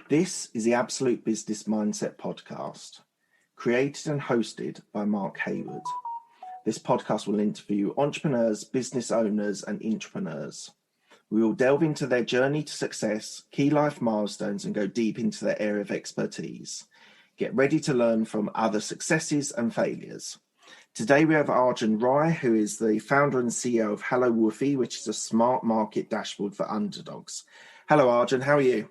This is the Absolute Business Mindset podcast, created and hosted by Mark Hayward. This podcast will interview entrepreneurs, business owners, and intrapreneurs. We will delve into their journey to success, key life milestones, and go deep into their area of expertise. Get ready to learn from other successes and failures. Today we have Arjun Rai, who is the founder and CEO of HelloWoofy, which is a smart market dashboard for underdogs. Hello, Arjun. How are you?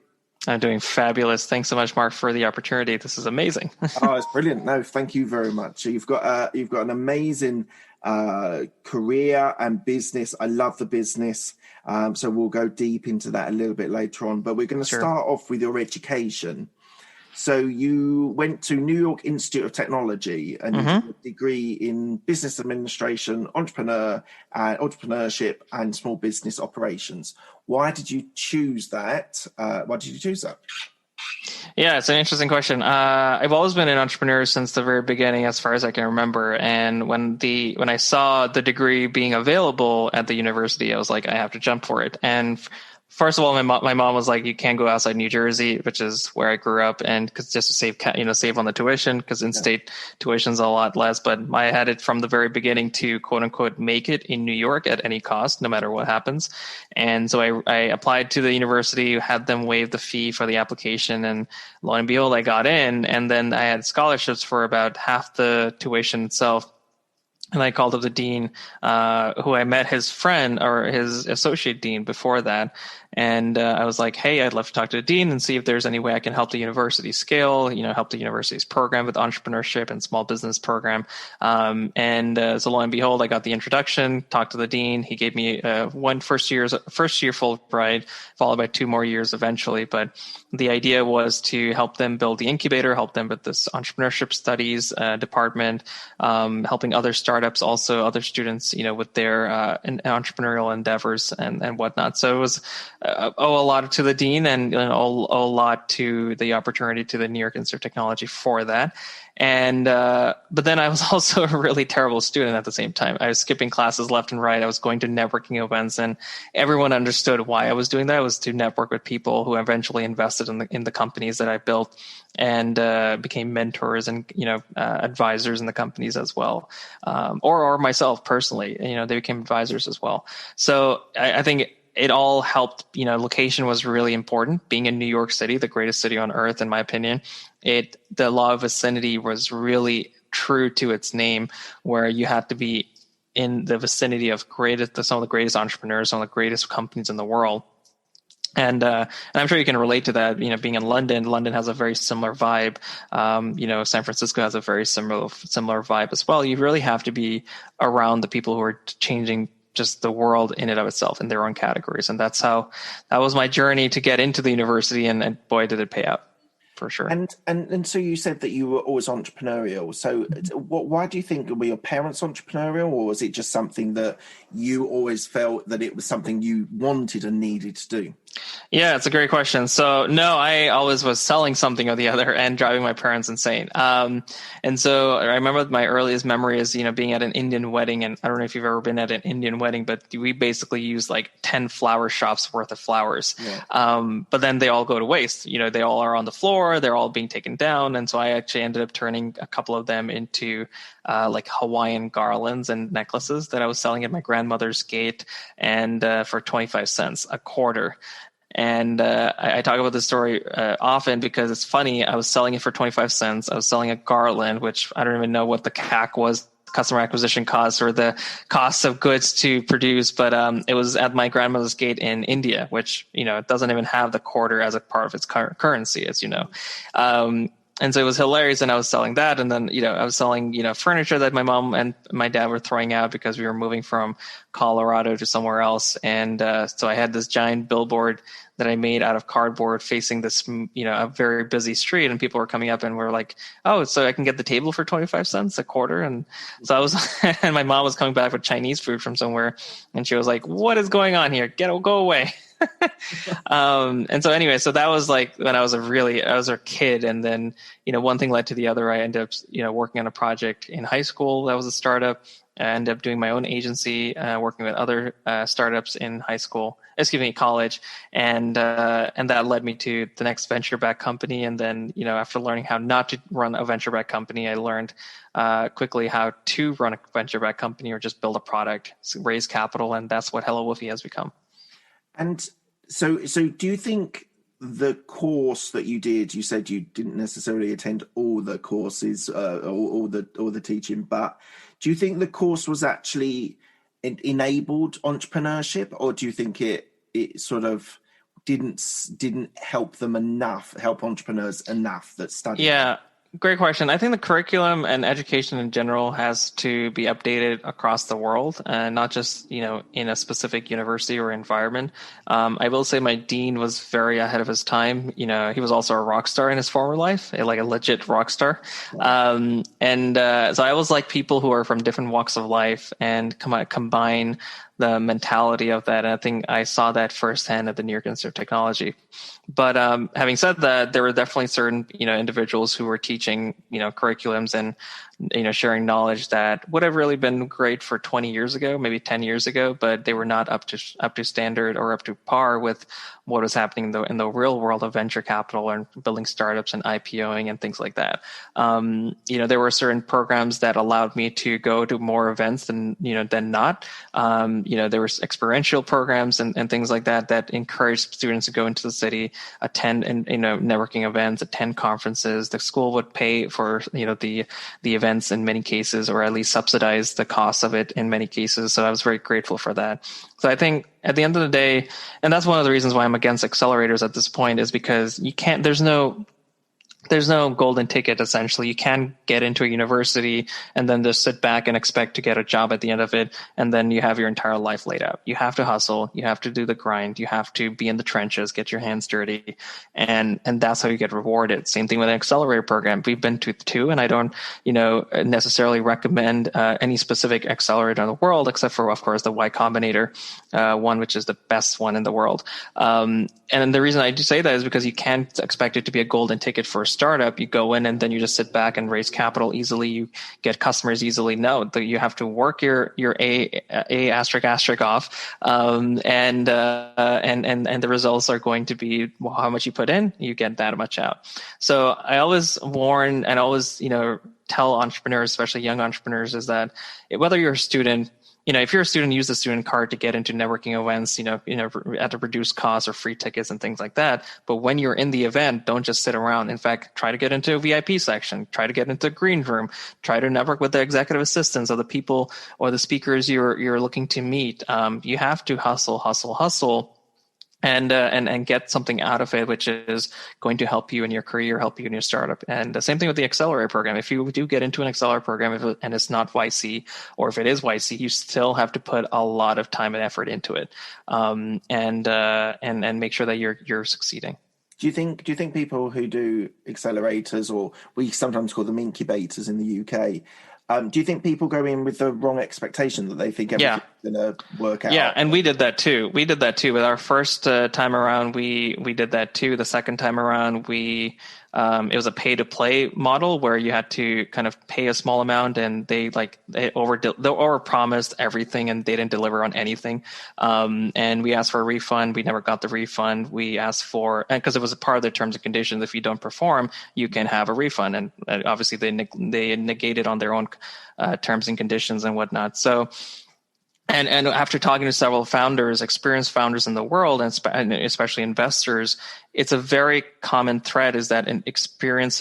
I'm doing fabulous. Thanks so much, Mark, for the opportunity. This is amazing. Oh, it's brilliant. No, thank you very much. You've got an amazing career and business. I love the business. So we'll go deep into that a little bit later on. But we're going to start off with your education. So you went to New York Institute of Technology and you did a degree in business administration, entrepreneurship, and small business operations. Why did you choose that? Yeah, it's an interesting question. I've always been an entrepreneur since the very beginning, as far as I can remember. And when I saw the degree being available at the university, I was like, I have to jump for it. And first of all, my mom was like, you can't go outside New Jersey, which is where I grew up, and cause just to save on the tuition, because in-state tuition's a lot less. But I had it from the very beginning to quote unquote make it in New York at any cost, no matter what happens. And so I applied to the university, had them waive the fee for the application, and lo and behold, I got in. And then I had scholarships for about half the tuition itself. And I called up the dean, who I met his friend or his associate dean before that. And I was like, hey, I'd love to talk to the dean and see if there's any way I can help the university scale, help the university's program with entrepreneurship and small business program. So lo and behold, I got the introduction, talked to the dean. He gave me first year Fulbright, followed by 2 more years eventually. But the idea was to help them build the incubator, help them with this entrepreneurship studies department, helping other startups, also other students, with their entrepreneurial endeavors and whatnot. So it was owe a lot to the dean and owe a lot to the opportunity to the New York Institute of Technology for that. And but then I was also a really terrible student at the same time. I was skipping classes left and right. I was going to networking events, and everyone understood why I was doing that. It was to network with people who eventually invested in the companies that I built and became mentors and advisors in the companies as well, or myself personally. They became advisors as well. So I think it all helped. Location was really important. Being in New York City, the greatest city on earth, in my opinion, the law of vicinity was really true to its name, where you had to be in the vicinity of some of the greatest entrepreneurs, some of the greatest companies in the world. And I'm sure you can relate to that. Being in London has a very similar vibe. San Francisco has a very similar vibe as well. You really have to be around the people who are changing just the world in and of itself in their own categories. And that was my journey to get into the university. And boy, did it pay out. For sure. And so you said that you were always entrepreneurial. So why do you think, were your parents entrepreneurial, or was it just something that you always felt that it was something you wanted and needed to do? Yeah, it's a great question. So no, I always was selling something or the other and driving my parents insane. And so I remember my earliest memory is, being at an Indian wedding. And I don't know if you've ever been at an Indian wedding, but we basically use like 10 flower shops worth of flowers. Yeah. But then they all go to waste. They all are on the floor. They're all being taken down. And so I actually ended up turning a couple of them into like Hawaiian garlands and necklaces that I was selling at my grandmother's gate, and for 25 cents a quarter. And I talk about this story often because it's funny. I was selling it for 25 cents. I was selling a garland, which I don't even know what the CAC was, customer acquisition costs, or the cost of goods to produce. But it was at my grandmother's gate in India, which, it doesn't even have the quarter as a part of its currency, as you know. And so it was hilarious. And I was selling that. And then, I was selling, furniture that my mom and my dad were throwing out because we were moving from Colorado to somewhere else. And so I had this giant billboard that I made out of cardboard facing this, a very busy street, and people were coming up and were like, oh, so I can get the table for 25 cents a quarter. And so I was, and my mom was coming back with Chinese food from somewhere. And she was like, what is going on here? Go away. And so anyway, so that was like when I was a kid. And then, one thing led to the other. I ended up, working on a project in high school that was a startup. I ended up doing my own agency, working with other startups in college, and that led me to the next venture-backed company. And then, after learning how not to run a venture-backed company, I learned quickly how to run a venture-backed company or just build a product, raise capital, and that's what HelloWoofy has become. And so do you think the course that you did, you said you didn't necessarily attend all the courses, all the teaching, but do you think the course was actually enabled entrepreneurship, or do you think it sort of didn't help entrepreneurs enough that studied? Yeah. Great question. I think the curriculum and education in general has to be updated across the world, and not just, in a specific university or environment. I will say my dean was very ahead of his time. He was also a rock star in his former life, like a legit rock star. Wow. So I always like people who are from different walks of life and combine the mentality of that. And I think I saw that firsthand at the New York Institute of Technology. But having said that, there were definitely certain, individuals who were teaching, curriculums and, sharing knowledge that would have really been great for 20 years ago, maybe 10 years ago, but they were not up to standard or up to par with what was happening in the real world of venture capital and building startups and IPOing and things like that. There were certain programs that allowed me to go to more events than not. There were experiential programs and things like that encouraged students to go into the city, attend networking events, attend conferences. The school would pay for the events in many cases, or at least subsidize the cost of it in many cases. So I was very grateful for that. So I think at the end of the day, and that's one of the reasons why I'm against accelerators at this point, is because there's no golden ticket, essentially. You can't get into a university and then just sit back and expect to get a job at the end of it, and then you have your entire life laid out. You have to hustle. You have to do the grind. You have to be in the trenches, get your hands dirty, and that's how you get rewarded. Same thing with an accelerator program. We've been to two, and I don't, necessarily recommend any specific accelerator in the world, except for, of course, the Y Combinator one, which is the best one in the world. And the reason I do say that is because you can't expect it to be a golden ticket for a startup. You go in and then you just sit back and raise capital easily. You get customers easily. No, you have to work your A asterisk off, and the results are going to be how much you put in, you get that much out. So I always warn and always tell entrepreneurs, especially young entrepreneurs, is that whether you're a student, if you're a student, use the student card to get into networking events, at a reduced cost or free tickets and things like that. But when you're in the event, don't just sit around. In fact, try to get into a VIP section, try to get into a green room, try to network with the executive assistants or the people or the speakers you're looking to meet. You have to hustle. And get something out of it, which is going to help you in your career, help you in your startup. And the same thing with the accelerator program. If you do get into an accelerator program and it's not YC, or if it is YC, you still have to put a lot of time and effort into it, and make sure that you're succeeding. Do you think people who do accelerators, or we sometimes call them incubators in the UK, do you think people go in with the wrong expectation, that they think everything's going to work out? Yeah, and we did that too. With our first time around, we did that too. The second time around, it was a pay-to-play model where you had to kind of pay a small amount, and they overpromised everything, and they didn't deliver on anything. And we asked for a refund. We never got the refund. We asked for, and because it was a part of the terms and conditions, if you don't perform, you can have a refund. And obviously, they negated on their own terms and conditions and whatnot. So. And after talking to several founders, experienced founders in the world, and especially investors, it's a very common thread is that experienced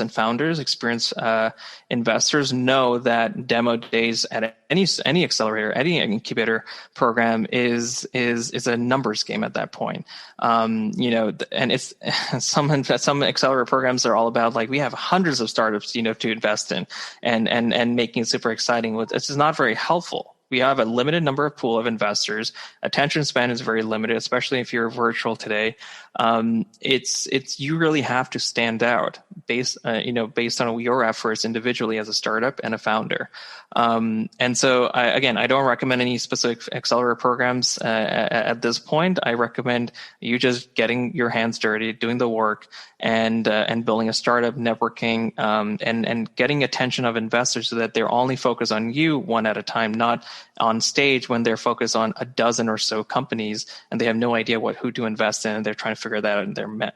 investors know that demo days at any accelerator, any incubator program is a numbers game at that point. And it's some accelerator programs are all about, like, we have hundreds of startups, to invest in and making it super exciting. It's just not very helpful. We have a limited number of pool of investors. Attention span is very limited, especially if you're virtual today. It's you really have to stand out based on your efforts individually as a startup and a founder. And so I don't recommend any specific accelerator programs at this point. I recommend you just getting your hands dirty, doing the work, and building a startup, networking, and getting attention of investors so that they're only focused on you one at a time, not on stage when they're focused on a dozen or so companies and they have no idea who to invest in, and they're trying to figure that out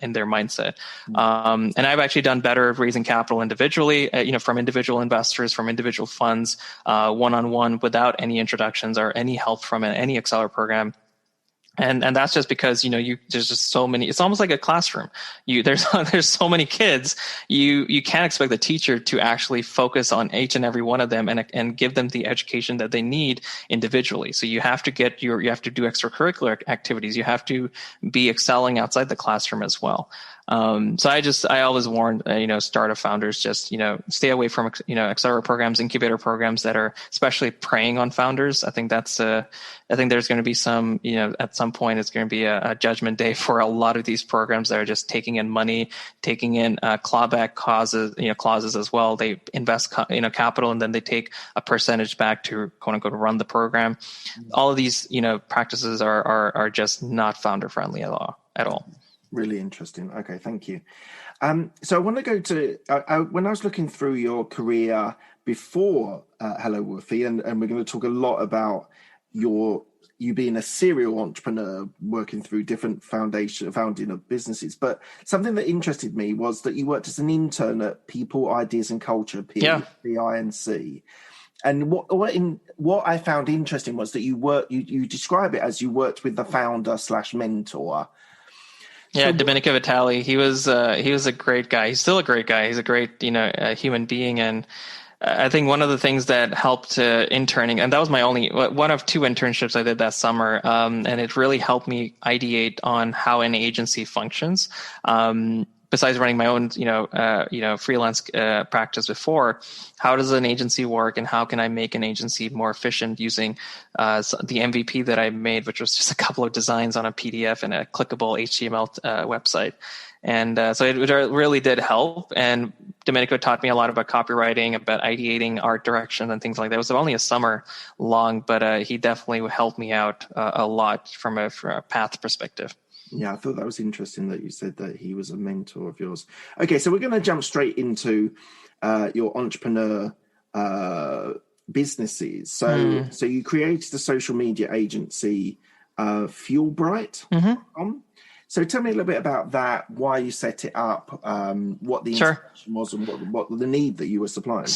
in their mindset. And I've actually done better at raising capital individually, from individual investors, from individual funds, one-on-one, without any introductions or any help from any accelerator program. And that's just because, there's just so many, it's almost like a classroom. There's so many kids, you can't expect the teacher to actually focus on each and every one of them and give them the education that they need individually. So you have to you have to do extracurricular activities. You have to be excelling outside the classroom as well. So I always warn, startup founders, just, stay away from, accelerator programs, incubator programs that are especially preying on founders. I think I think there's going to be some, at some point it's going to be a judgment day for a lot of these programs that are just taking in money, taking in clawback clauses as well. They invest, capital, and then they take a percentage back to quote unquote run the program. Mm-hmm. All of these, practices are just not founder friendly at all. Really interesting. Okay, thank you. So I want to go to when I was looking through your career before HelloWoofy, and we're going to talk a lot about you being a serial entrepreneur, working through different founding of businesses. But something that interested me was that you worked as an intern at People, Ideas and Culture, PINC. And what I found interesting was that you describe it as you worked with the founder/mentor. Yeah, Domenico Vitale. He was a great guy. He's still a great guy. He's a great, human being. And I think one of the things that helped interning, and that was one of two internships I did that summer. And it really helped me ideate on how an agency functions. Besides running my own, freelance practice before, how does an agency work, and how can I make an agency more efficient using the MVP that I made, which was just a couple of designs on a PDF and a clickable HTML website. And so it really did help. And Domenico taught me a lot about copywriting, about ideating art direction and things like that. It was only a summer long, but he definitely helped me out a lot from a path perspective. Yeah, I thought that was interesting that you said that he was a mentor of yours. Okay, so we're going to jump straight into your entrepreneur businesses. So you created a social media agency, Fuelbright. Mm-hmm. So tell me a little bit about that, why you set it up, what the inspiration was, and what the need that you were supplying.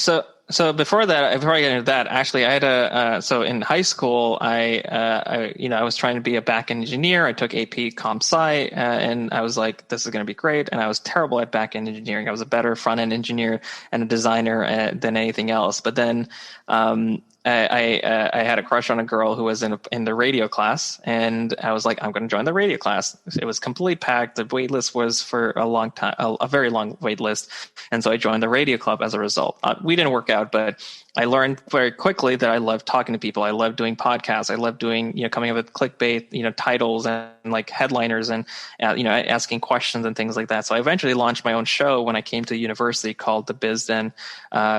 So before I get into that, actually, I had so in high school, I was trying to be a back-end engineer. I took AP Comp Sci, and I was like, this is going to be great. And I was terrible at back-end engineering. I was a better front-end engineer and a designer than anything else. But then I had a crush on a girl who was in the radio class, and I was like, I'm going to join the radio class. It was completely packed. The wait list was for a long time, a very long wait list. And so I joined the radio club as a result. We didn't work out, but I learned very quickly that I loved talking to people. I loved doing podcasts. I loved doing, coming up with clickbait, titles and like headliners and, asking questions and things like that. So I eventually launched my own show when I came to university called the Biz Den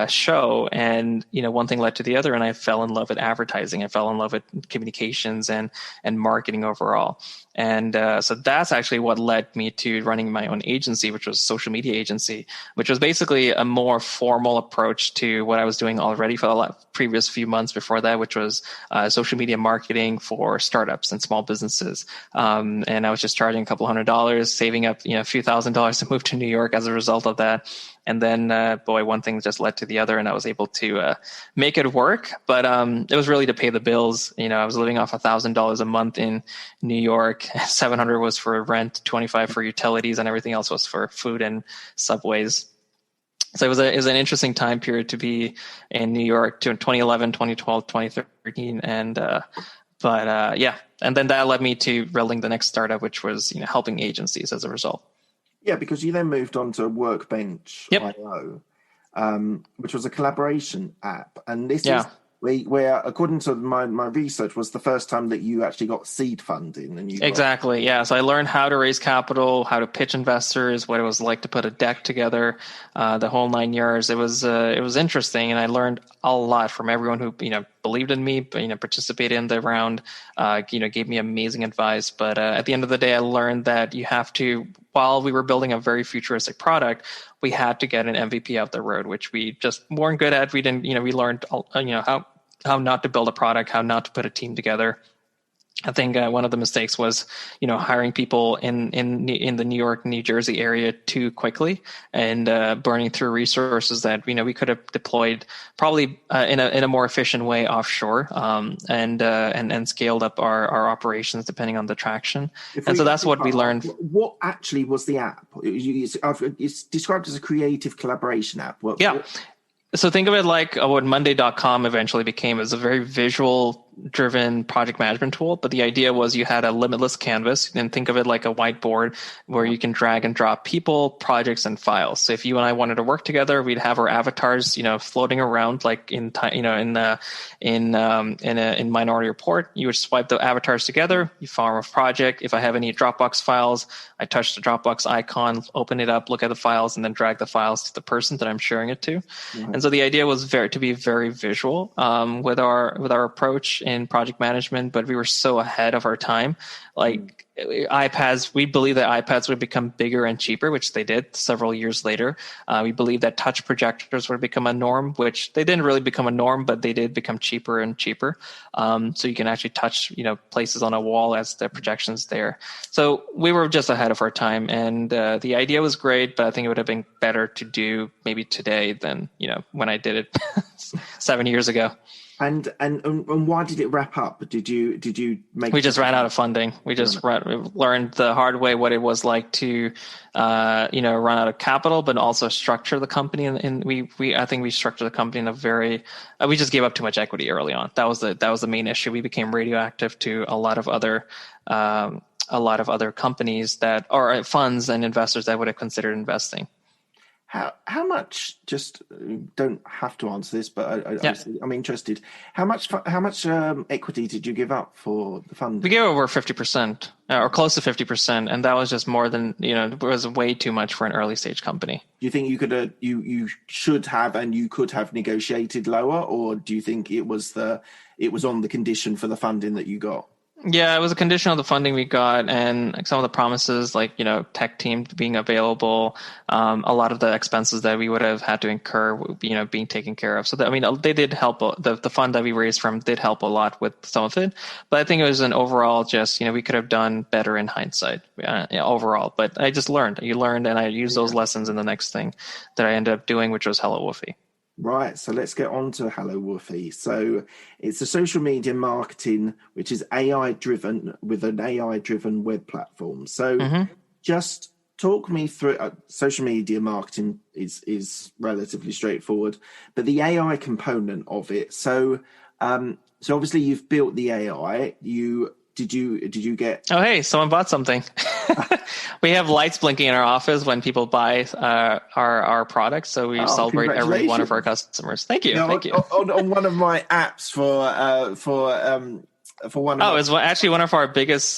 Show. And, one thing led to the other, and I fell in love with advertising. I fell in love with communications and marketing overall. And so that's actually what led me to running my own agency, which was a social media agency, which was basically a more formal approach to what I was doing already for the previous few months before that, which was social media marketing for startups and small businesses. And I was just charging a couple $100, saving up a few $1,000s to move to New York as a result of that. And then, one thing just led to the other, and I was able to make it work. But it was really to pay the bills. I was living off $1,000 a month in New York. $700 was for rent, $25 for utilities, and everything else was for food and subways. So it was an interesting time period to be in New York to 2011, 2012, 2013. And and then that led me to building the next startup, which was helping agencies as a result. Yeah, because you then moved on to Workbench.io, which was a collaboration app. And this where according to my research, was the first time that you actually got seed funding, and you Exactly. Yeah. So I learned how to raise capital, how to pitch investors, what it was like to put a deck together, the whole 9 years. It was interesting, and I learned a lot from everyone who believed in me, participated in the round, gave me amazing advice. But at the end of the day, I learned that you have to, while we were building a very futuristic product, we had to get an MVP out the road, which we just weren't good at. We didn't, we learned, how not to build a product, how not to put a team together. I think one of the mistakes was, hiring people in the New York, New Jersey area too quickly, and burning through resources that we could have deployed probably in a more efficient way offshore, and scaled up our operations depending on the traction. So that's what we learned. What actually was the app? It's described as a creative collaboration app. So think of it like what Monday.com eventually became, as a very visual-driven project management tool. But the idea was you had a limitless canvas, and think of it like a whiteboard where you can drag and drop people, projects, and files. So if you and I wanted to work together, we'd have our avatars, floating around like in Minority Report. You would swipe the avatars together, you form a project. If I have any Dropbox files, I touch the Dropbox icon, open it up, look at the files, and then drag the files to the person that I'm sharing it to. Mm-hmm. And so the idea was to be very visual with our approach in project management, but we were so ahead of our time. Like iPads, we believe that iPads would become bigger and cheaper, which they did several years later. We believe that touch projectors would become a norm, which they didn't really become a norm, but they did become cheaper and cheaper. So you can actually touch, places on a wall as the projection's there. So we were just ahead of our time, and the idea was great, but I think it would have been better to do maybe today than, when I did it 7 years ago. And why did it wrap up? Did you make? We just ran out of funding. We just learned the hard way what it was like to, run out of capital, but also structure the company. And I think we structured the company in a very. We just gave up too much equity early on. That was the main issue. We became radioactive to a lot of other companies that or funds and investors that would have considered investing. How much? Just don't have to answer this, but I'm interested. How much equity did you give up for the fund? We gave over 50%, or close to 50%, and that was just more than it was way too much for an early stage company. Do you think you could you should have and you could have negotiated lower, or do you think it was on the condition for the funding that you got? Yeah, it was a condition of the funding we got, and some of the promises, like tech team being available, a lot of the expenses that we would have had to incur, being taken care of. So they did help. The fund that we raised from did help a lot with some of it, but I think it was an overall just we could have done better in hindsight overall. But I just learned. You learned, and I used those lessons in the next thing that I ended up doing, which was HelloWoofy. Right, so let's get on to HelloWoofy. So it's a social media marketing, which is AI-driven, with an AI-driven web platform. So just talk me through social media marketing is relatively straightforward, but the AI component of it. So obviously you've built the AI. Did you get? Oh, hey, someone bought something. We have lights blinking in our office when people buy our products, so we celebrate every one of our customers. Thank you. Thank you. On one of my apps for one. It's actually one of our biggest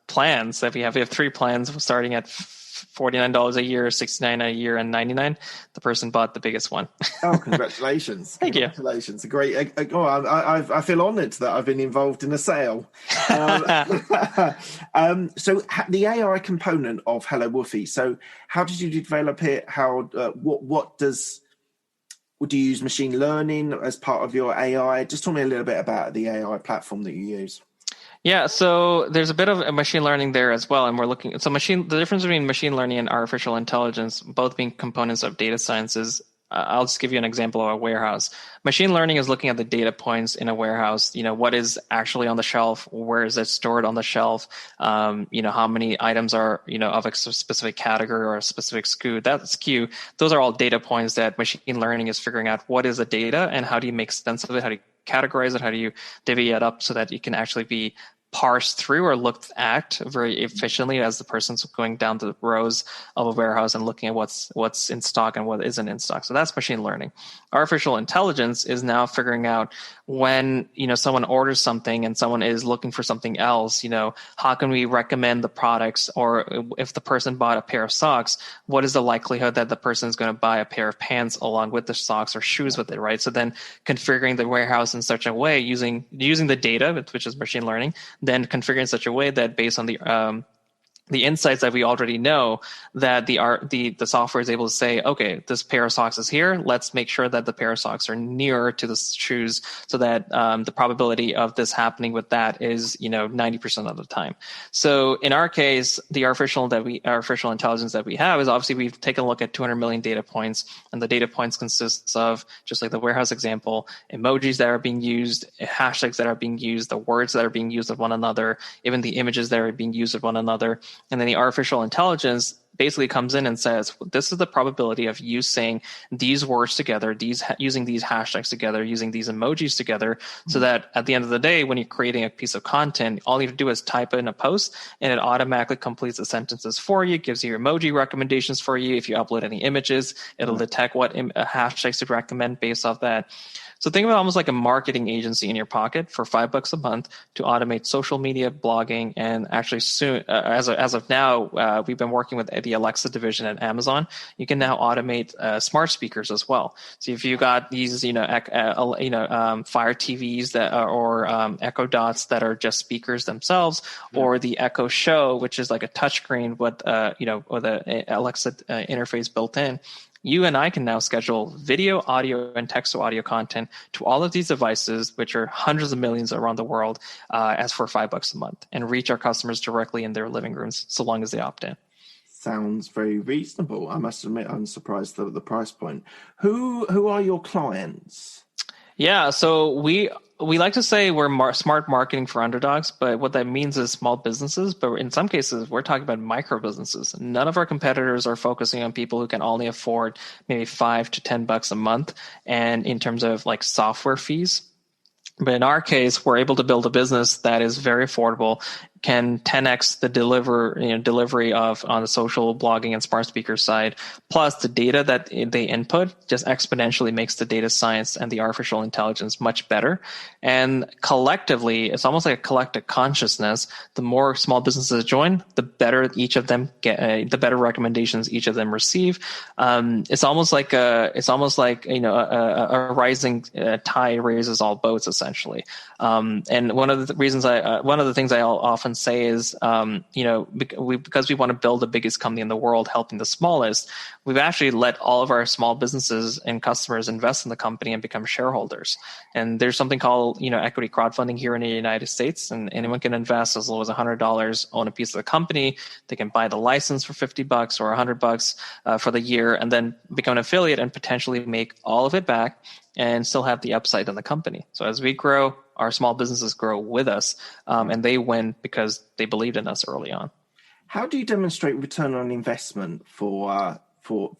plans that we have. We have 3 plans starting at $49 a year, $69 a year, and $99. The person bought the biggest one. Oh, congratulations! Thank you. Congratulations! Great. I feel honoured that I've been involved in a sale. So the AI component of HelloWoofy. So how did you develop it? Would you use machine learning as part of your AI? Just tell me a little bit about the AI platform that you use. Yeah, so there's a bit of machine learning there as well, and we're looking. So the difference between machine learning and artificial intelligence, both being components of data sciences. I'll just give you an example of a warehouse. Machine learning is looking at the data points in a warehouse. What is actually on the shelf? Where is it stored on the shelf? How many items are of a specific category or a specific SKU? That SKU, those are all data points that machine learning is figuring out what is the data and how do you make sense of it? How do you categorize it? How do you divvy it up so that it can actually be parsed through or looked at very efficiently as the person's going down the rows of a warehouse and looking at what's in stock and what isn't in stock. So that's machine learning. Artificial intelligence is now figuring out when, someone orders something and someone is looking for something else, how can we recommend the products? Or if the person bought a pair of socks, what is the likelihood that the person is going to buy a pair of pants along with the socks or shoes with it, right? So then configuring the warehouse in such a way using the data, which is machine learning, then configure in such a way that based on the insights that we already know, that the software is able to say, okay, this pair of socks is here. Let's make sure that the pair of socks are nearer to the shoes, so that the probability of this happening with that is 90% of the time. So in our case, the artificial intelligence that we have is obviously we've taken a look at 200 million data points, and the data points consists of, just like the warehouse example, emojis that are being used, hashtags that are being used, the words that are being used with one another, even the images that are being used with one another. And then the artificial intelligence basically comes in and says, this is the probability of you saying these words together, using these hashtags together, using these emojis together, so that at the end of the day, when you're creating a piece of content, all you have to do is type in a post and it automatically completes the sentences for you, gives you emoji recommendations for you. If you upload any images, it'll detect what hashtags to recommend based off that. So think of it almost like a marketing agency in your pocket for $5 a month to automate social media, blogging, and actually soon, as of now, we've been working with the Alexa division at Amazon. You can now automate smart speakers as well. So if you got these, Fire TVs that or Echo Dots that are just speakers themselves, or the Echo Show, which is like a touchscreen with a Alexa interface built in. You and I can now schedule video, audio, and text-to-audio content to all of these devices, which are hundreds of millions around the world, as for $5 a month, and reach our customers directly in their living rooms, so long as they opt in. Sounds very reasonable. I must admit, I'm surprised at the price point. Who are your clients? Yeah, so we like to say we're smart marketing for underdogs, but what that means is small businesses. But in some cases, we're talking about micro businesses. None of our competitors are focusing on people who can only afford maybe $5 to $10 a month, and in terms of like software fees. But in our case, we're able to build a business that is very affordable, can 10x the delivery of on the social, blogging, and smart speaker side. Plus, the data that they input just exponentially makes the data science and the artificial intelligence much better. And collectively, it's almost like a collective consciousness. The more small businesses join, the better each of them get, the better recommendations each of them receive. It's almost like a rising tide raises all boats, essentially. And one of the things I'll often say is, because we want to build the biggest company in the world, helping the smallest, we've actually let all of our small businesses and customers invest in the company and become shareholders. And there's something called, equity crowdfunding here in the United States, and anyone can invest as low as $100, own a piece of the company. They can buy the license for $50 or $100 for the year, and then become an affiliate and potentially make all of it back and still have the upside in the company. So as we grow, our small businesses grow with us, and they win because they believed in us early on. How do you demonstrate return on investment for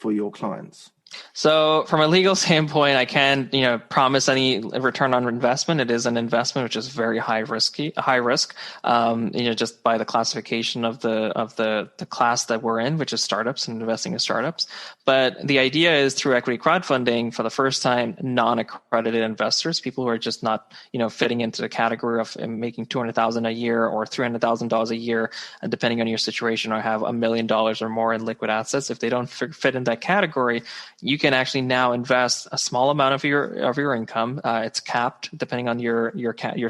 your clients? So from a legal standpoint, I can't, promise any return on investment. It is an investment which is very high risk, just by the classification of the class that we're in, which is startups and investing in startups. But the idea is through equity crowdfunding, for the first time, non-accredited investors, people who are just not, fitting into the category of making $200,000 a year or $300,000 a year, depending on your situation, or have $1 million or more in liquid assets. If they don't fit in that category, you can actually now invest a small amount of your income. It's capped depending on your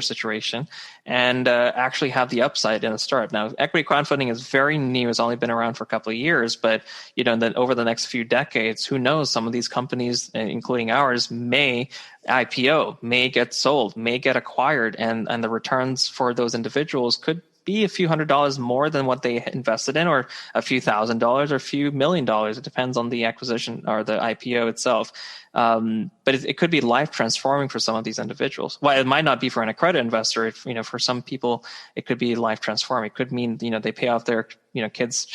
situation, and actually have the upside in a startup. Now, equity crowdfunding is very new; it's only been around for a couple of years, but then over the next few decades, who knows? Some of these companies, including ours, may IPO, may get sold, may get acquired, and the returns for those individuals could be a few $100s more than what they invested in, or a few $1,000s or a few $1 million. It depends on the acquisition or the IPO itself. But it could be life transforming for some of these individuals. While it might not be for an accredited investor, for some people, it could be life transforming. It could mean, they pay off their, kids'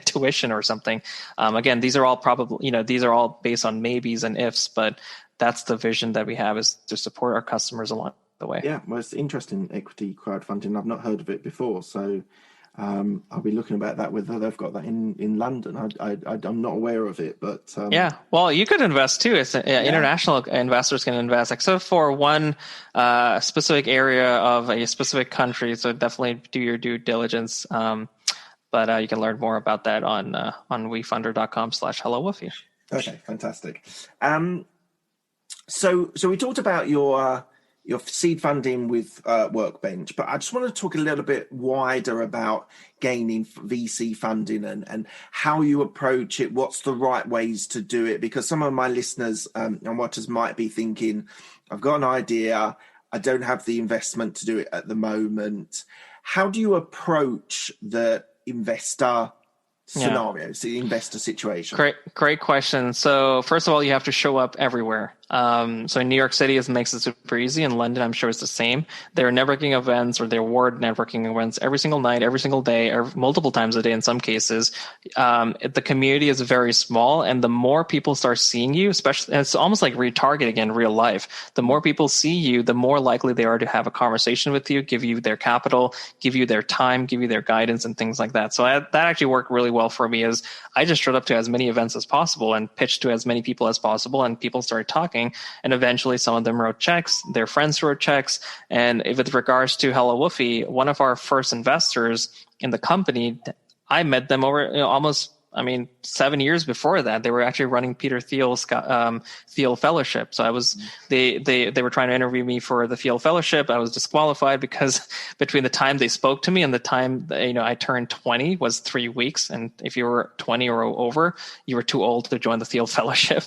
tuition or something. Again, these are all these are all based on maybes and ifs, but that's the vision that we have, is to support our customers along the way. Yeah, well, it's interesting, equity crowdfunding. I've not heard of it before, so I'll be looking about that, whether they've got that in London. I'm not aware of it, but yeah, well, you could invest too. International investors can invest, except for one specific area of a specific country. So definitely do your due diligence. But you can learn more about that on wefunder.com/HelloWoofy. Okay, fantastic. So we talked about your seed funding with Workbench, but I just want to talk a little bit wider about gaining VC funding and how you approach it. What's the right ways to do it? Because some of my listeners and watchers might be thinking, I've got an idea, I don't have the investment to do it at the moment. How do you approach the investor scenarios, the investor situation? Great question. So first of all, you have to show up everywhere. So in New York City, it makes it super easy. In London, I'm sure it's the same. There are networking events, or there were networking events every single night, every single day, multiple times a day in some cases. The community is very small, and the more people start seeing you, especially, it's almost like retargeting in real life. The more people see you, the more likely they are to have a conversation with you, give you their capital, give you their time, give you their guidance, and things like that. So that actually worked really well for me. Is I just showed up to as many events as possible and pitched to as many people as possible, and people started talking. And eventually some of them wrote checks, their friends wrote checks. And with regards to HelloWoofy, one of our first investors in the company, I met them over almost 7 years before that. They were actually running Peter Thiel's Thiel Fellowship. So they were trying to interview me for the Thiel Fellowship. I was disqualified because between the time they spoke to me and the time I turned 20 was 3 weeks. And if you were 20 or over, you were too old to join the Thiel Fellowship.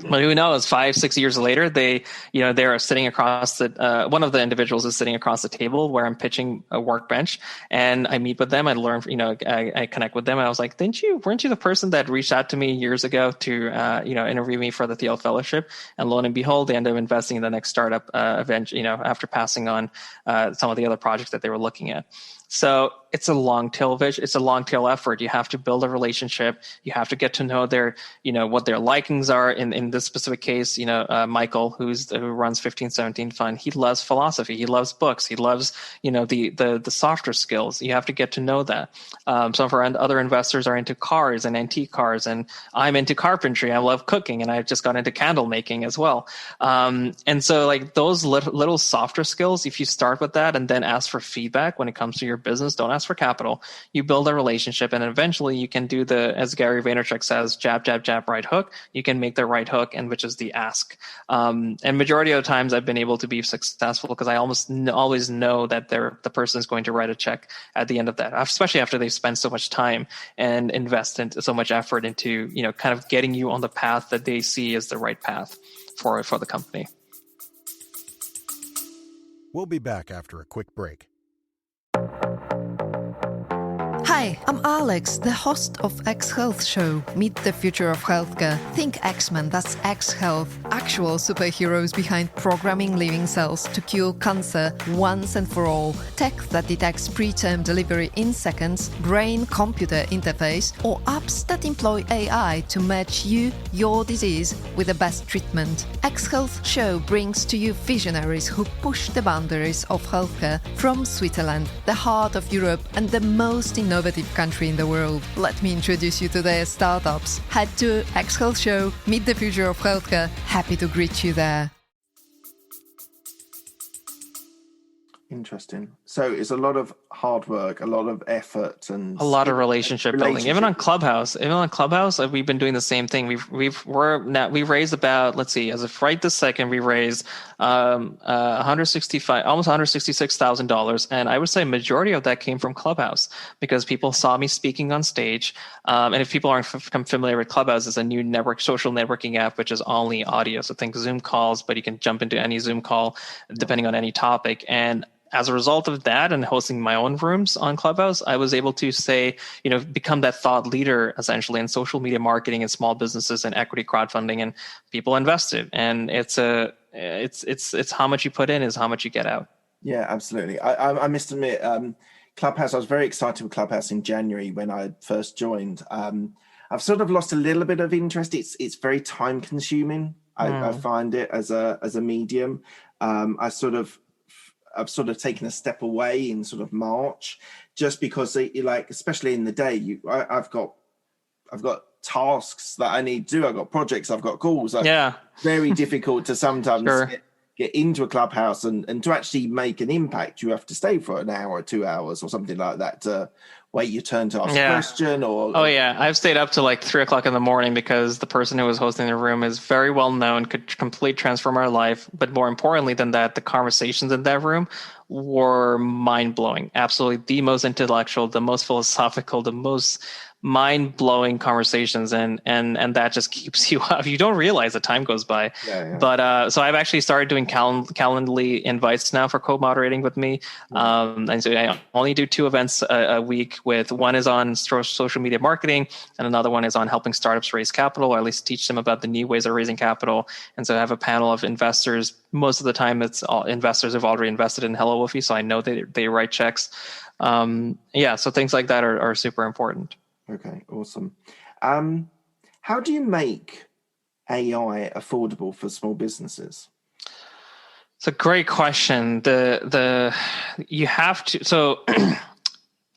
But who knows? 5-6 years later, they're sitting across the. One of the individuals is sitting across the table where I'm pitching a Workbench, and I meet with them. I learn, I connect with them. And I was like, weren't you the person that reached out to me years ago to, interview me for the Thiel Fellowship? And lo and behold, they ended up investing in the next startup event. After passing on some of the other projects that they were looking at. So it's a long tail vision. It's a long tail effort. You have to build a relationship. You have to get to know their, what their likings are. In this specific case, Michael, who runs 1517 Fund, he loves philosophy. He loves books. He loves, the softer skills. You have to get to know that. Some of our other investors are into cars and antique cars, and I'm into carpentry. I love cooking, and I just got into candle making as well. And so like those little softer skills, if you start with that and then ask for feedback when it comes to your business, don't ask for capital. You build a relationship, and eventually you can do as Gary Vaynerchuk says, jab, jab, jab, right hook. You can make the right hook, and which is the ask. And majority of the times I've been able to be successful because I almost always know that the person is going to write a check at the end of that, especially after they've spent so much time and invested so much effort into, kind of getting you on the path that they see as the right path for the company. We'll be back after a quick break. Hi, I'm Alex, the host of X Health Show. Meet the future of healthcare. Think X-Men, that's X Health. Actual superheroes behind programming living cells to cure cancer once and for all. Tech that detects preterm delivery in seconds, brain-computer interface, or apps that employ AI to match your disease with the best treatment. X Health Show brings to you visionaries who push the boundaries of healthcare from Switzerland, the heart of Europe and the most innovative country in the world. Let me introduce you to their startups. Head to X Health Show, meet the future of healthcare. Happy to greet you there. Interesting. So it's a lot of hard work, a lot of effort, and a lot of relationship building. Even on Clubhouse, we've been doing the same thing. We've raised about, let's see, as of right this second, we raised almost $166,000, and I would say a majority of that came from Clubhouse because people saw me speaking on stage. And if people aren't familiar with Clubhouse, it's a new social networking app which is only audio. So think Zoom calls, but you can jump into any Zoom call depending on any topic. And as a result of that and hosting my own rooms on Clubhouse, I was able to become that thought leader essentially in social media marketing and small businesses and equity crowdfunding, and people invested. And it's how much you put in is how much you get out. Yeah, absolutely. I must admit, Clubhouse, I was very excited with Clubhouse in January when I first joined. I've sort of lost a little bit of interest. It's very time consuming. I find it as a medium. I sort of I've sort of taken a step away in sort of March, just because like, especially in the day, I've got tasks that I need to do. I've got projects, I've got calls. Very difficult to sometimes get into a clubhouse and to actually make an impact. You have to stay for an hour or 2 hours or something like that to wait your turn to ask a question. I've stayed up to like 3:00 in the morning because the person who was hosting the room is very well known, could completely transform our life. But more importantly than that, the conversations in that room were mind-blowing. Absolutely the most intellectual, the most philosophical, the most mind-blowing conversations, and that just keeps you up. You don't realize the time goes by. But so I've actually started doing Calendly invites now for co-moderating with me, and so I only do 2 events a week. With one is on social media marketing, and another one is on helping startups raise capital, or at least teach them about the new ways of raising capital. And so I have a panel of investors. Most of the time, it's all investors who've already invested in HelloWoofy, so I know they write checks. So things like that are super important. Okay, awesome. How do you make AI affordable for small businesses? It's a great question. You have to. So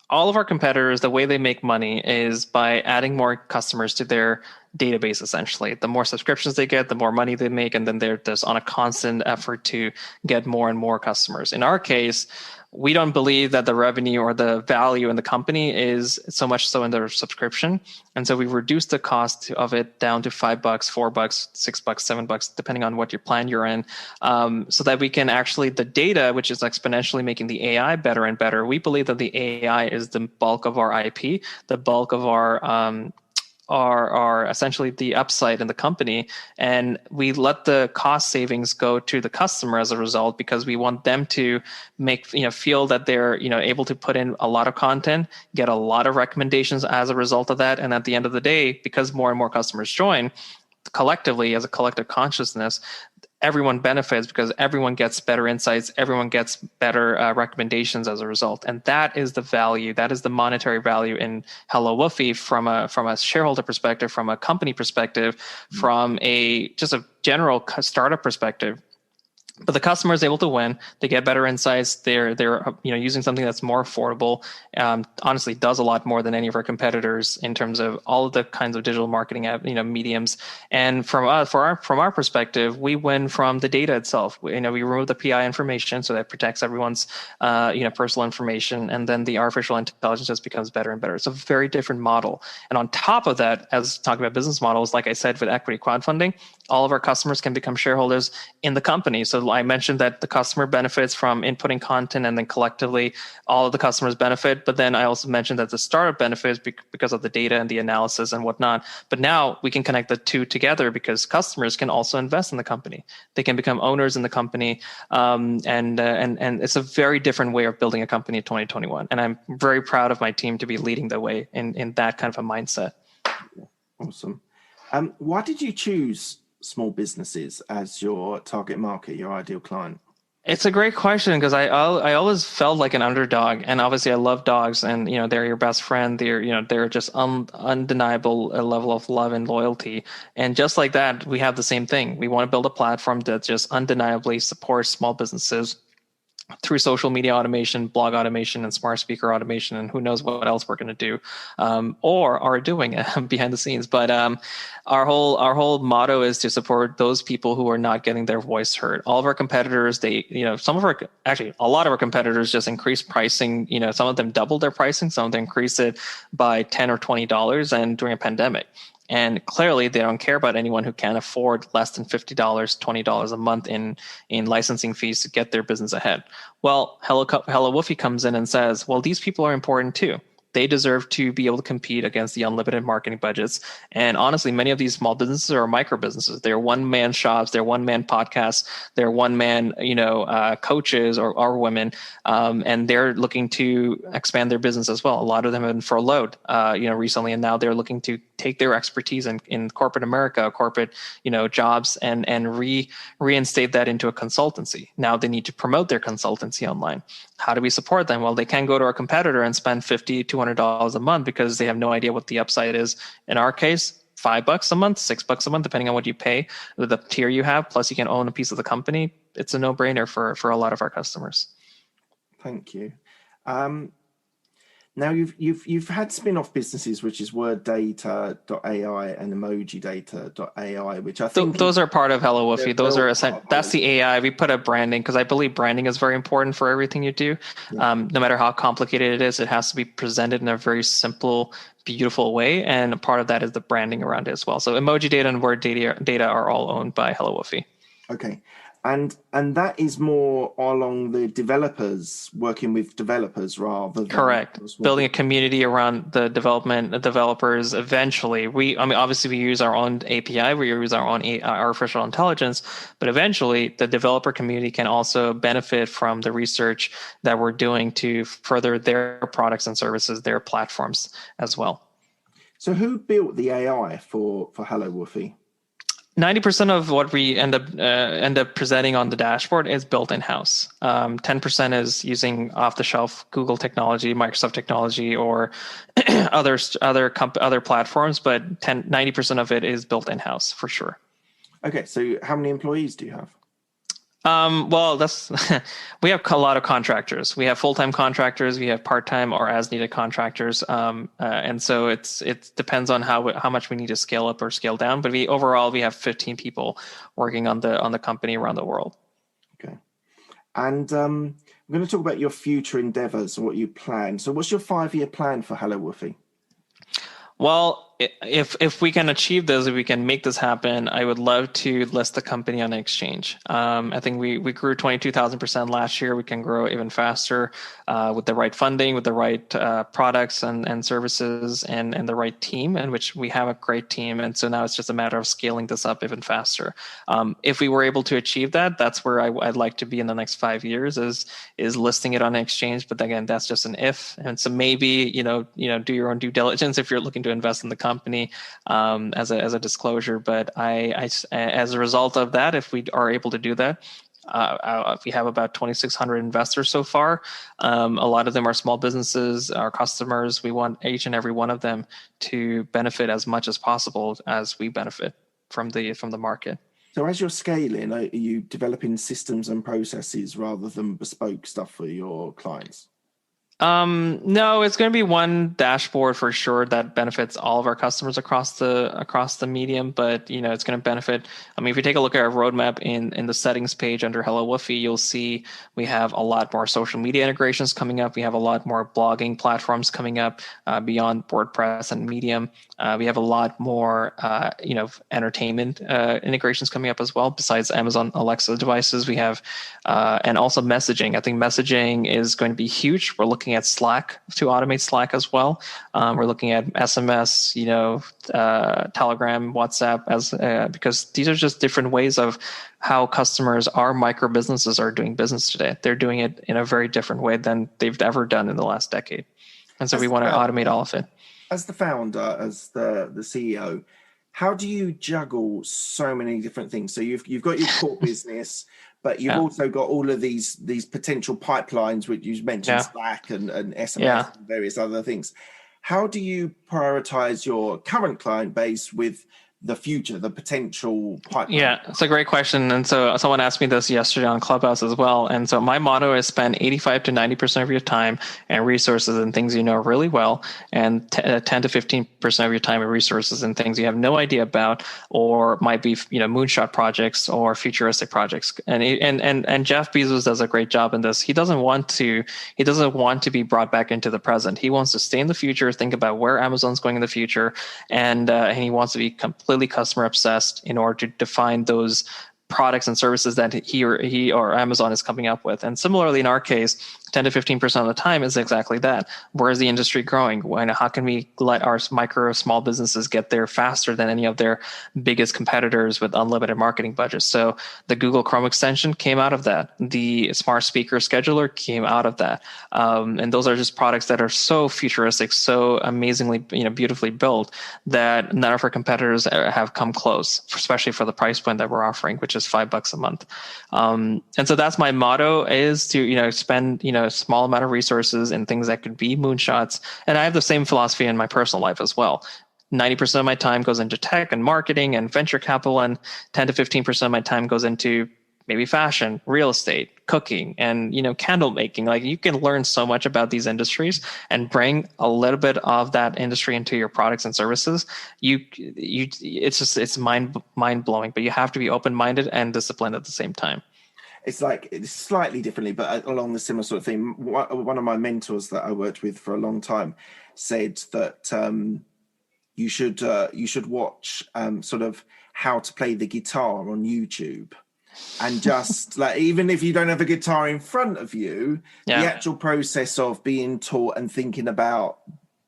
all of our competitors, the way they make money is by adding more customers to their database. Essentially, the more subscriptions they get, the more money they make, and then they're just on a constant effort to get more and more customers. In our case, we don't believe that the revenue or the value in the company is so much so in their subscription. And so we reduced the cost of it down to $5, $4, $6, $7, depending on what your plan you're in, so that we can actually, the data, which is exponentially making the AI better and better. We believe that the AI is the bulk of our IP, the bulk of are essentially the upside in the company, and we let the cost savings go to the customer as a result, because we want them to feel that they're able to put in a lot of content, get a lot of recommendations as a result of that. And at the end of the day, because more and more customers join collectively as a collective consciousness, everyone benefits, because everyone gets better insights, everyone gets better recommendations as a result. And that is the value, that is the monetary value in HelloWoofy from a shareholder perspective, from a company perspective, from just a general startup perspective. But the customer is able to win. They get better insights. They're using something that's more affordable. Honestly, does a lot more than any of our competitors in terms of all of the kinds of digital marketing mediums. And from our perspective, we win from the data itself. We remove the PI information, so that protects everyone's personal information, and then the artificial intelligence just becomes better and better. It's a very different model. And on top of that, as talking about business models, like I said, with equity crowdfunding, all of our customers can become shareholders in the company. So I mentioned that the customer benefits from inputting content, and then collectively all of the customers benefit. But then I also mentioned that the startup benefits because of the data and the analysis and whatnot. But now we can connect the two together, because customers can also invest in the company. They can become owners in the company. And it's a very different way of building a company in 2021. And I'm very proud of my team to be leading the way in that kind of a mindset. Awesome. Why did you choose small businesses as your target market, your ideal client? It's a great question, because I always felt like an underdog, and obviously I love dogs, and they're your best friend. They're just undeniable level of love and loyalty, and just like that, we have the same thing. We want to build a platform that just undeniably supports small businesses through social media automation, blog automation, and smart speaker automation, and who knows what else we're going to do or are doing behind the scenes. But our whole motto is to support those people who are not getting their voice heard. All of our competitors, a lot of our competitors just increase pricing. Some of them doubled their pricing, some of them increased it by $10 or $20, and during a pandemic. And clearly, they don't care about anyone who can't afford less than $50, $20 a month in licensing fees to get their business ahead. Well, HelloWoofy comes in and says, well, these people are important too. They deserve to be able to compete against the unlimited marketing budgets. And honestly, many of these small businesses are micro businesses. They're one-man shops, they're one-man podcasts, they're one-man, coaches or women, and they're looking to expand their business as well. A lot of them have been furloughed, recently, and now they're looking to take their expertise in corporate America, corporate, jobs, and reinstate that into a consultancy. Now they need to promote their consultancy online. How do we support them? Well, they can go to our competitor and spend $50, $200 a month, because they have no idea what the upside is. In our case, $5 a month, $6 a month, depending on what you pay, the tier you have, plus you can own a piece of the company. It's a no-brainer for a lot of our customers. Thank you. Now you've had spin-off businesses, which is WordData.ai and EmojiData.ai, which I think those are part of HelloWoofy. Those are that's the AI. We put a branding because I believe branding is very important for everything you do. Yeah. No matter how complicated it is, it has to be presented in a very simple, beautiful way, and a part of that is the branding around it as well. So EmojiData and WordData are all owned by HelloWoofy. Okay. And that is more along the developers, working with developers rather than... Correct. Building a community around the developers. Eventually, obviously we use our own API, we use our own artificial intelligence, but eventually the developer community can also benefit from the research that we're doing to further their products and services, their platforms as well. So who built the AI for HelloWoofy? 90% of what we end up presenting on the dashboard is built in-house. 10% is using off-the-shelf Google technology, Microsoft technology, or other platforms, but 90% of it is built in-house for sure. Okay, so how many employees do you have? Well, we have a lot of contractors. We have full-time contractors, we have part-time or as-needed contractors, and so it depends on how much we need to scale up or scale down. But overall we have 15 people working on the company around the world. Okay, and I'm going to talk about your future endeavors and what you plan. So, what's your 5-year plan for HelloWoofy? Well, if we can achieve this, if we can make this happen, I would love to list the company on an exchange. I think we grew 22,000% last year. We can grow even faster with the right funding, with the right products and services, and the right team, in which we have a great team. And so now it's just a matter of scaling this up even faster. If we were able to achieve that, that's where I'd like to be in the next 5 years, is listing it on an exchange. But again, that's just an if. And so maybe do your own due diligence if you're looking to invest in the company as a disclosure. But I as a result of that, if we are able to do that, we have about 2,600 investors so far. A lot of them are small businesses, our customers. We want each and every one of them to benefit as much as possible as we benefit from the market. So as you're scaling, are you developing systems and processes rather than bespoke stuff for your clients? No, it's going to be one dashboard for sure that benefits all of our customers across the medium, but it's going to benefit. I mean, if you take a look at our roadmap in the settings page under HelloWoofy, you'll see we have a lot more social media integrations coming up. We have a lot more blogging platforms coming up beyond WordPress and Medium. We have a lot more entertainment integrations coming up as well. Besides Amazon Alexa devices, we have and also messaging. I think messaging is going to be huge. We're looking at Slack to automate Slack as well. We're looking at SMS, Telegram, WhatsApp, because these are just different ways of how customers, our micro businesses, are doing business today. They're doing it in a very different way than they've ever done in the last decade, and so we want to automate all of it. As the founder, as the CEO, how do you juggle so many different things? So you've got your core business, but you've also got all of these potential pipelines, which you mentioned, Slack and SMS and various other things. How do you prioritize your current client base with the future, the potential pipeline? Yeah, it's a great question. And so someone asked me this yesterday on Clubhouse as well. And so my motto is spend 85 to 90% of your time and resources in things you know really well, and 10 to 15% of your time and resources in things you have no idea about, or might be moonshot projects or futuristic projects. And Jeff Bezos does a great job in this. He doesn't want to be brought back into the present. He wants to stay in the future, think about where Amazon's going in the future, and he wants to be completely customer obsessed in order to define those products and services that he or Amazon is coming up with. And similarly, in our case, 10 to 15% of the time is exactly that. Where is the industry growing? How can we let our micro small businesses get there faster than any of their biggest competitors with unlimited marketing budgets? So the Google Chrome extension came out of that. The smart speaker scheduler came out of that. And those are just products that are so futuristic, so amazingly, beautifully built, that none of our competitors have come close, especially for the price point that we're offering, which is $5 a month. And so that's my motto, is to, spend, a small amount of resources in things that could be moonshots. And I have the same philosophy in my personal life as well. 90% of my time goes into tech and marketing and venture capital, and 10 to 15% of my time goes into maybe fashion, real estate, cooking, and candle making. Like, you can learn so much about these industries and bring a little bit of that industry into your products and services. It's mind blowing, but you have to be open minded and disciplined at the same time. It's like, it's slightly differently, but along the similar sort of thing. One of my mentors that I worked with for a long time said that you should watch sort of how to play the guitar on YouTube, and just like, even if you don't have a guitar in front of you, the actual process of being taught and thinking about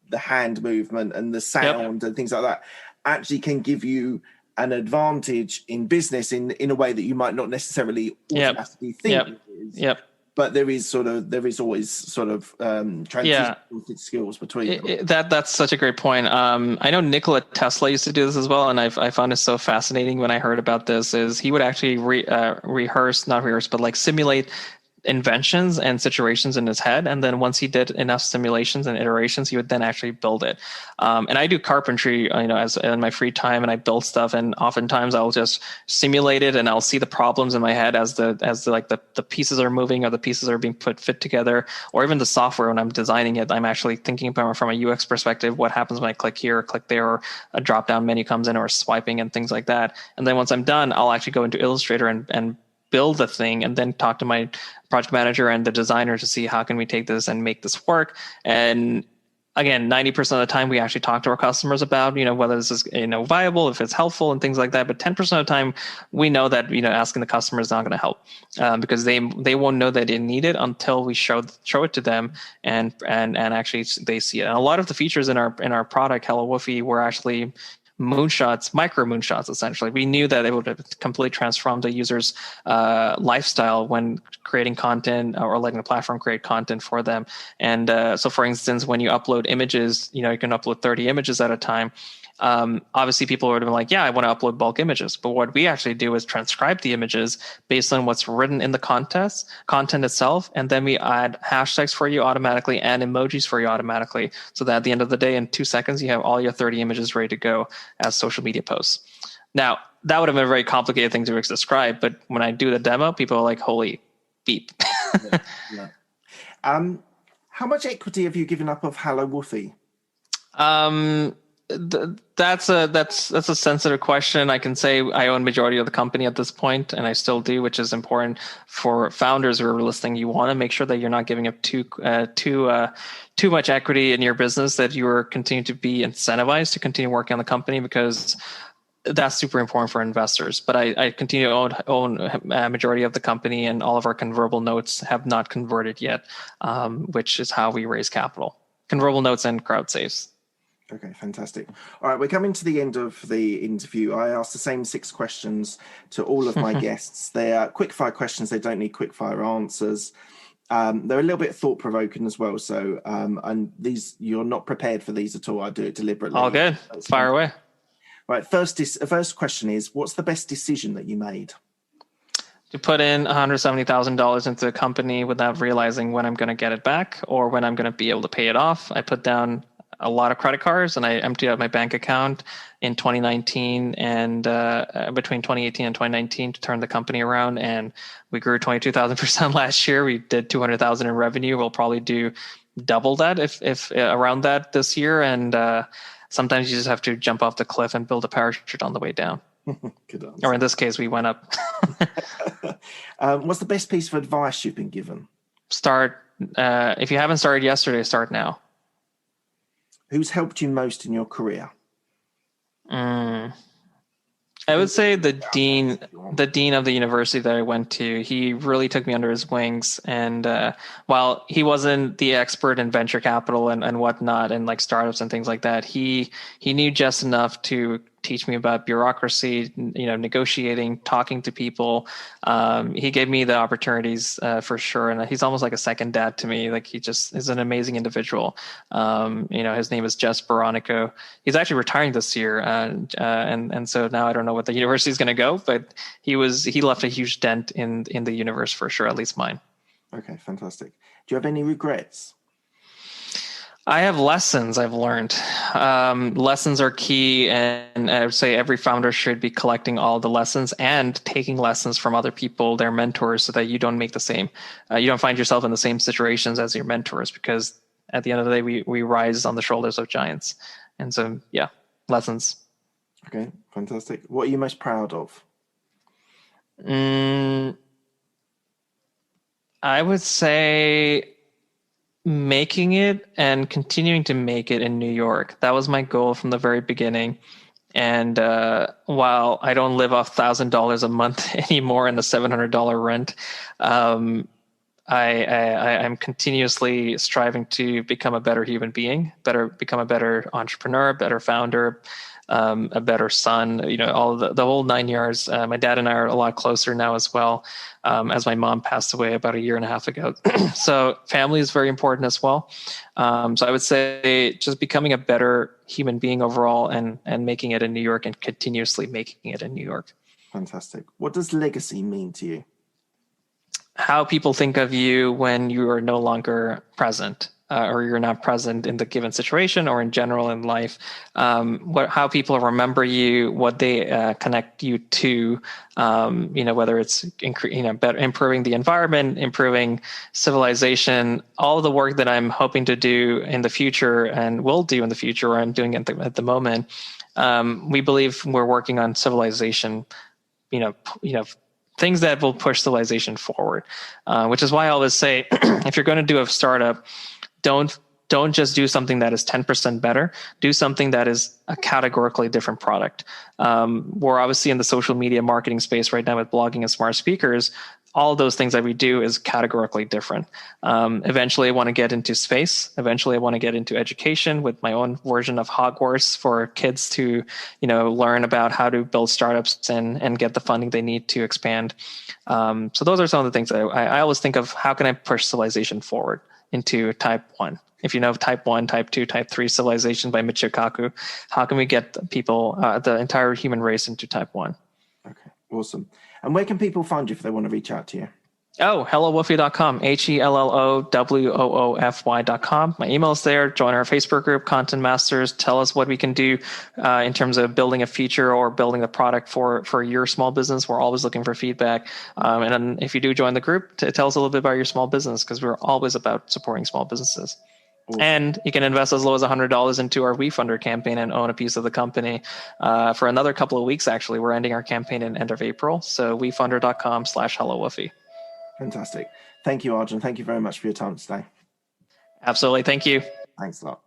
the hand movement and the sound and things like that actually can give you an advantage in business in a way that you might not necessarily automatically think it is. But there is always sort of transition skills between them. That's such a great point. I know Nikola Tesla used to do this as well, and I found it so fascinating when I heard about this. Is he would actually simulate inventions and situations in his head, and then once he did enough simulations and iterations, he would then actually build it. And I do carpentry, as in my free time, and I build stuff, and oftentimes I'll just simulate it, and I'll see the problems in my head as the pieces are moving, or the pieces are being fit together, or even the software when I'm designing it. I'm actually thinking about it from a UX perspective. What happens when I click here or click there, or a drop down menu comes in, or swiping and things like that. And then once I'm done, I'll actually go into Illustrator and build the thing, and then talk to my project manager and the designer to see how can we take this and make this work. And again, 90% of the time we actually talk to our customers about, whether this is, viable, if it's helpful and things like that. But 10% of the time we know that, asking the customer is not going to help, because they won't know that they need it until we show it to them and actually they see it. And a lot of the features in our product, HelloWoofy, were actually micro moonshots, essentially. We knew that it would completely transform the user's lifestyle when creating content, or letting the platform create content for them. And so, for instance, when you upload images, you can upload 30 images at a time. Obviously, people would have been like, yeah, I want to upload bulk images. But what we actually do is transcribe the images based on what's written in the content itself. And then we add hashtags for you automatically and emojis for you automatically. So that at the end of the day, in 2 seconds, you have all your 30 images ready to go as social media posts. Now, that would have been a very complicated thing to describe. But when I do the demo, people are like, holy beep. How much equity have you given up of HelloWoofy? That's a sensitive question. I can say I own majority of the company at this point, and I still do, which is important for founders who are listening. You want to make sure that you're not giving up too much equity in your business, that you are continuing to be incentivized to continue working on the company, because that's super important for investors. But I continue to own a majority of the company, and all of our convertible notes have not converted yet, which is how we raise capital. Convertible notes and crowd saves. Okay, fantastic. All right, we're coming to the end of the interview. I asked the same 6 questions to all of my guests. They are quick-fire questions. They don't need quick-fire answers. They're a little bit thought-provoking as well. So, and these, you're not prepared for these at all. I do it deliberately. All good. Fire away. Right, first question is, what's the best decision that you made? To put in $170,000 into a company without realizing when I'm going to get it back or when I'm going to be able to pay it off. I put down a lot of credit cards, and I emptied out my bank account in 2019 and between 2018 and 2019 to turn the company around. And we grew 22,000% last year. We did 200,000 in revenue. We'll probably do double that if around that this year. And sometimes you just have to jump off the cliff and build a parachute on the way down. Good answer. Or in this case, we went up. What's the best piece of advice you've been given? Start. If you haven't started yesterday, start now. Who's helped you most in your career? I would say the dean of the university that I went to. He really took me under his wings, and while he wasn't the expert in venture capital and whatnot, and like startups and things like that, he knew just enough to teach me about bureaucracy, negotiating, talking to people. He gave me the opportunities for sure. And he's almost like a second dad to me. Like, he just is an amazing individual. His name is Jess Baronico. He's actually retiring this year. And so now I don't know what the university is going to go, but he left a huge dent in the universe for sure, at least mine. Okay, fantastic. Do you have any regrets? I have lessons I've learned. Lessons are key, and I would say every founder should be collecting all the lessons and taking lessons from other people, their mentors, so that you don't make the same. You don't find yourself in the same situations as your mentors, because at the end of the day, we rise on the shoulders of giants. And so, yeah, lessons. Okay, fantastic. What are you most proud of? I would say making it and continuing to make it in New York. That was my goal from the very beginning. And while I don't live off $1,000 a month anymore and the $700 rent, I'm continuously striving to become a better human being, become a better entrepreneur, better founder, a better son, all the whole 9 yards. My dad and I are a lot closer now as well, as my mom passed away about 1.5 years ago. So family is very important as well. So I would say just becoming a better human being overall and making it in New York and continuously making it in New York. Fantastic. What does legacy mean to you? How people think of you when you are no longer present. Or you're not present in the given situation or in general in life, how people remember you, what they connect you to, whether it's improving the environment, improving civilization, all of the work that I'm hoping to do in the future and will do in the future, or I'm doing at the moment. We believe we're working on civilization, things that will push civilization forward, which is why I always say, if you're going to do a startup, don't just do something that is 10% better. Do something that is a categorically different product. We're obviously in the social media marketing space right now with blogging and smart speakers. All of those things that we do is categorically different. Eventually, I want to get into space. Eventually, I want to get into education with my own version of Hogwarts for kids to, learn about how to build startups and get the funding they need to expand. So those are some of the things that I always think of. How can I push civilization forward into type 1? If you know type 1, type 2, type 3 civilization by Michio Kaku, how can we get people, the entire human race, into type 1? Okay, awesome. And where can people find you if they want to reach out to you? Oh, HelloWoofy.com, HelloWoofy.com. My email's there. Join our Facebook group, Content Masters. Tell us what we can do in terms of building a feature or building a product for your small business. We're always looking for feedback. And then if you do join the group, tell us a little bit about your small business, because we're always about supporting small businesses. Awesome. And you can invest as low as $100 into our WeFunder campaign and own a piece of the company for another couple of weeks. Actually, we're ending our campaign in end of April. So WeFunder.com/HelloWoofy. Fantastic. Thank you, Arjun. Thank you very much for your time today. Absolutely. Thank you. Thanks a lot.